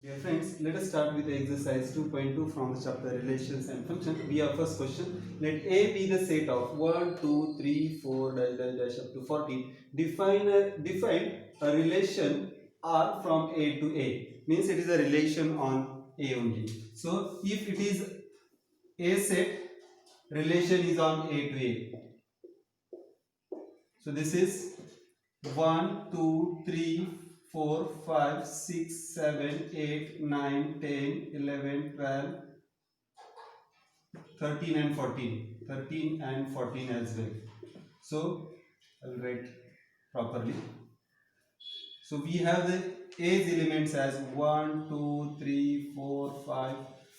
Dear friends, let us start with the exercise 2.2 from the chapter Relations and Function. We have first question. Let A be the set of 1, 2, 3, 4, dash, dash, dash up to 14. Define a relation R from A to A. Means it is a relation on A only. So if it is A set, relation is on A to A. So this is 1, 2, 3, 4, 5, 6, 7, 8, 9, 10, 11, 12, 13 and 14. 13 and 14 as well. So I will write properly. So we have the A's elements as 1, 2, 3, 4, 5,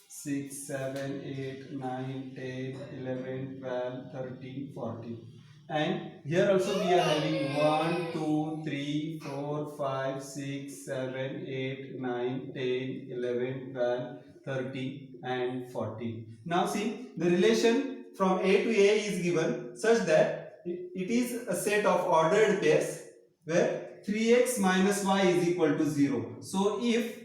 6, 7, 8, 9, 10, 11, 12, 13, 14. And here also we are having 1, 2, 3, 4, 5, 6, 7, 8, 9, 10, 11, 12, 13 and 14. Now see, the relation from A to A is given such that it is a set of ordered pairs where 3x minus y is equal to 0. So if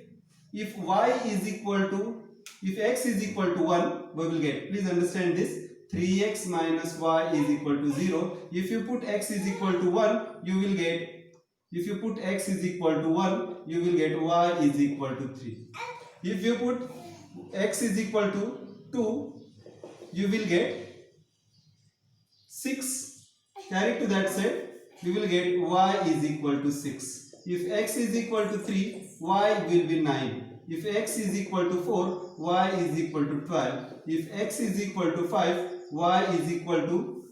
y is equal to, if x is equal to 1, we will get, please understand this, 3x minus y is equal to 0. If you put x is equal to 1, you will get, if you put x is equal to 1, you will get y is equal to 3. If you put x is equal to 2, you will get 6. Carry to that side, you will get y is equal to 6. If x is equal to 3, y will be 9. If x is equal to 4, y is equal to 12. If x is equal to 5, y is equal to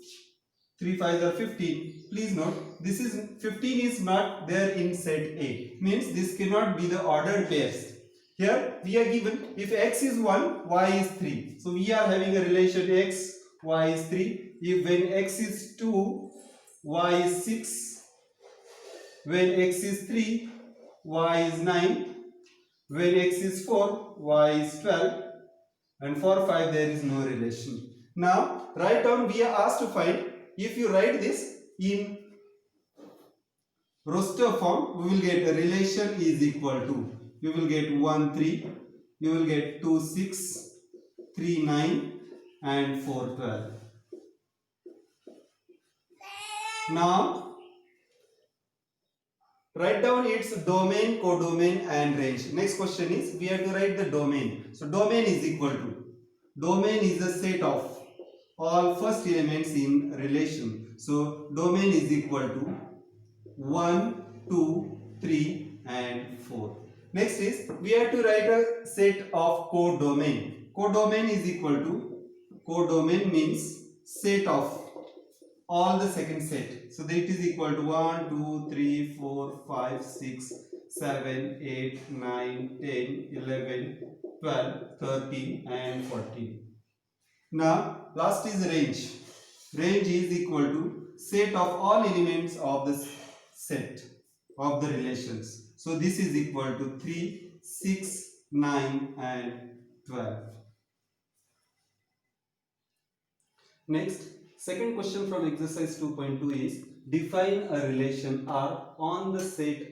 3 5s are 15. Please note, this is 15 is not there in set A. Means this cannot be the ordered pairs. Here we are given if x is 1, y is 3. So we are having a relation x, y is 3. If when x is 2, y is 6. When x is 3, y is 9. When x is 4, y is 12. And for 5 there is no relation. Now write down, we are asked to find, if you write this in roster form, we will get a relation is equal to, you will get 1 3, you will get 2 6, 3 9 and 4 12. Now write down its domain, codomain and range. Next question is, we have to write the domain. So domain is equal to, domain is a set of all first elements in relation. So domain is equal to 1, 2, 3 and 4. Next is, we have to write a set of codomain. Codomain is equal to, codomain means set of all the second set. So that it is equal to 1, 2, 3, 4, 5, 6, 7, 8, 9, 10, 11, 12, 13 and 14. Now last is range. Range is equal to set of all elements of the set of the relations. So this is equal to 3, 6, 9 and 12. Next, second question from exercise 2.2 is, define a relation R on the set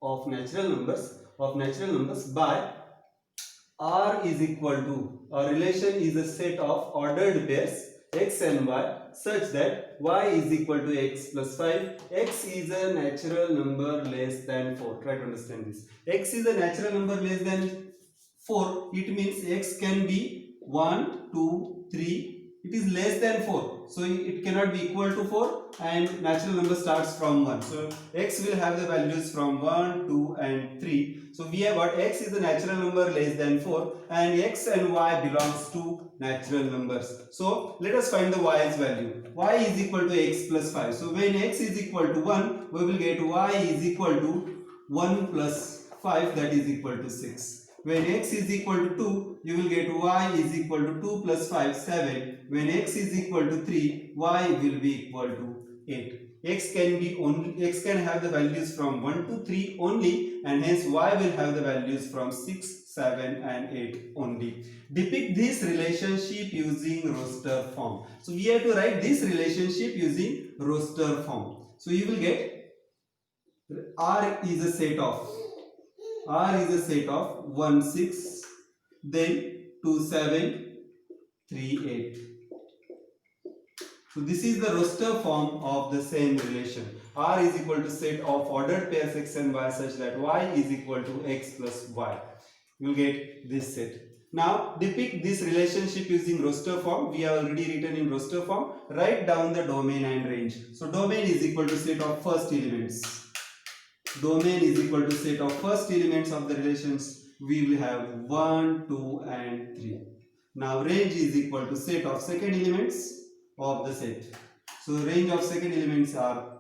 of natural numbers by R is equal to, a relation is a set of ordered pairs x and y such that y is equal to x plus 5. X is a natural number less than 4. Try to understand this. X is a natural number less than 4. It means x can be 1, 2, 3. It is less than 4. So it cannot be equal to 4 and natural number starts from 1. So x will have the values from 1, 2 and 3. So we have got x is a natural number less than 4 and x and y belongs to natural numbers. So let us find the y's value. Y is equal to x plus 5. So when x is equal to 1, we will get y is equal to 1 plus 5, that is equal to 6. When x is equal to 2, you will get y is equal to 2 plus 5, 7. When x is equal to 3, y will be equal to 8. X can have the values from 1 to 3 only, and hence y will have the values from 6, 7 and 8 only. Depict this relationship using roster form. So we have to write this relationship using roster form. So you will get R is a set of R is a set of 1 6, then 2 7, 3 8. So this is the roster form of the same relation. R is equal to set of ordered pairs x and y such that y is equal to x plus y. You will get this set. Now depict this relationship using roster form. We have already written in roster form. Write down the domain and range. So domain is equal to set of first elements. Domain is equal to set of first elements of the relations. We will have 1, 2 and 3. Now range is equal to set of second elements of the set. So range of second elements are,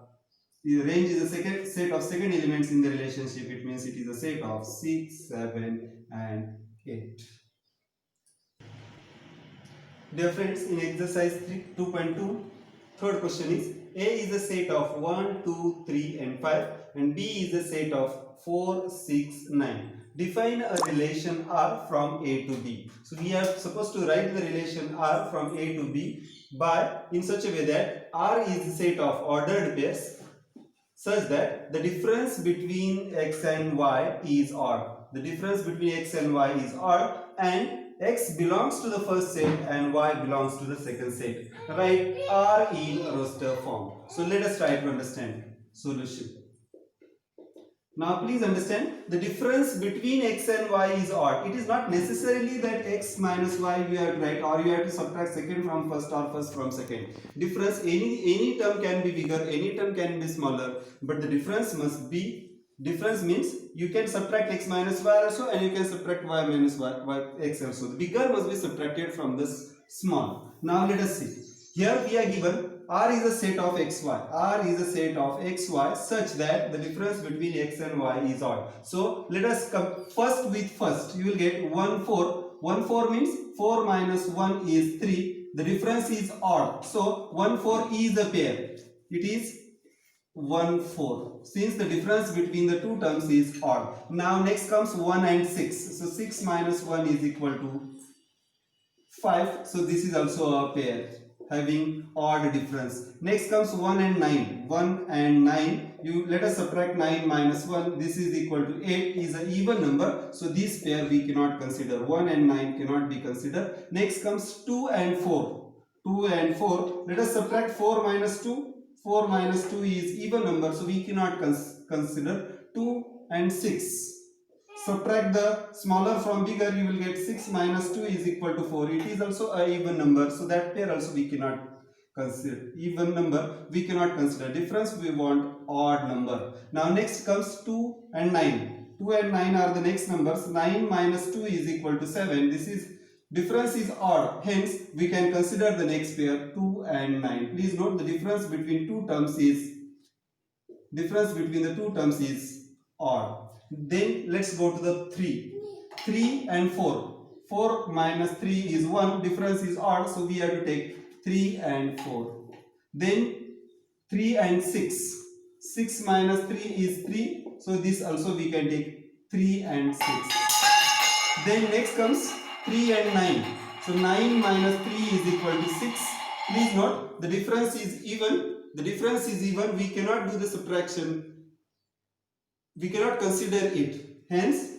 range is a second set of second elements in the relationship. It means it is a set of 6, 7 and 8. Dear friends, in exercise 2.2, third question is, A is a set of 1, 2, 3 and 5 and B is a set of 4, 6, 9. Define a relation R from A to B. So we are supposed to write the relation R from A to B by in such a way that R is a set of ordered pairs such that the difference between x and y is odd. The difference between x and y is odd and x belongs to the first set and y belongs to the second set. Write R in roster form. So let us try to understand solution. Now please understand, the difference between x and y is odd. It is not necessarily that x minus y you have to write, or you have to subtract second from first or first from second. Difference, any term can be bigger, any term can be smaller, but the difference must be, difference means you can subtract x minus y also and you can subtract y minus y x also. The bigger must be subtracted from this small. Now let us see. Here we are given R is a set of xy. R is a set of xy such that the difference between x and y is odd. So let us come first with first. You will get 1 4. 1 4 means 4 minus 1 is 3. The difference is odd. So 1 4 is a pair. It is 1 4. Since the difference between the two terms is odd. Now next comes 1 and 6. So 6 minus 1 is equal to 5. So this is also a pair having odd difference. Next comes 1 and 9. 1 and 9. You let us subtract 9 minus 1. This is equal to 8 is an even number. So this pair we cannot consider. 1 and 9 cannot be considered. Next comes 2 and 4. 2 and 4. Let us subtract 4 minus 2. 4 minus 2 is even number. So we cannot consider 2 and 6. Subtract the smaller from bigger, you will get 6 minus 2 is equal to 4. It is also a even number, so that pair also we cannot consider. Even number we cannot consider. Difference we want odd number. Now next comes 2 and 9. 2 and 9 are the next numbers. 9 minus 2 is equal to 7. This is difference is odd. Hence we can consider the next pair 2 and 9. Please note the difference between two terms is odd. Then let's go to the 3. 3 and 4. 4 minus 3 is 1. Difference is odd. So we have to take 3 and 4. Then 3 and 6. 6 minus 3 is 3. So this also we can take 3 and 6. Then next comes 3 and 9. So 9 minus 3 is equal to 6. Please note the difference is even. The difference is even. We cannot do the subtraction. We cannot consider it. Hence,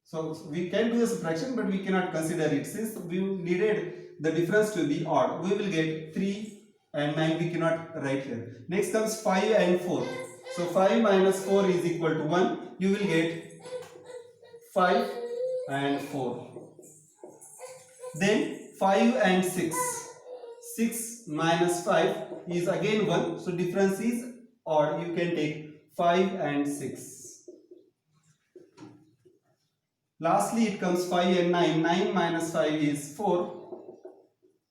so we can do the subtraction but we cannot consider it. Since we needed the difference to be odd, we will get 3 and 9 we cannot write here. Next comes 5 and 4. So 5 minus 4 is equal to 1. You will get 5 and 4. Then 5 and 6. 6 minus 5 is again 1. So difference is odd. You can take 5 and 6. Lastly, it comes 5 and 9. 9 minus 5 is 4.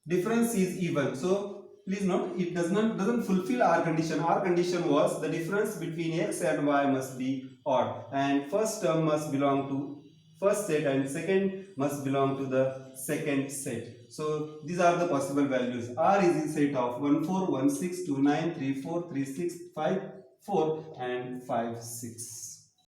Difference is even. So please note it doesn't fulfill our condition. Our condition was the difference between x and y must be odd, and first term must belong to first set and second must belong to the second set. So these are the possible values. R is a set of 1 4 1 6 2 9 3 4 3 6 5 4 and 5 6.